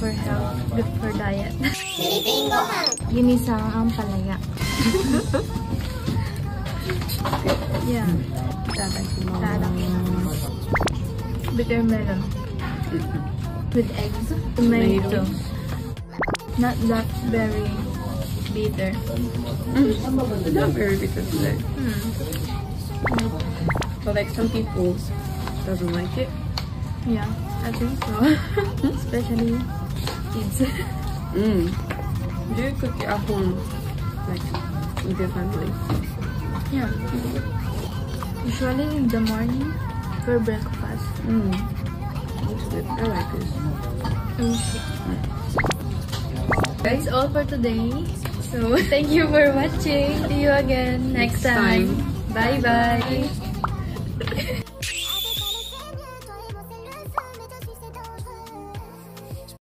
for health, good for diet. Ginisang ang palaya. Yeah. Bitter melon. With eggs. Tomato. Not that very bitter. Not very bitter today. But like some people doesn't like it. Yeah, I think so. Especially kids. Do you cook it at home, like with your family? Yeah. Usually in the morning for breakfast. That's good. I like this. That's all for today. So thank you for watching. See you again next time. Bye bye.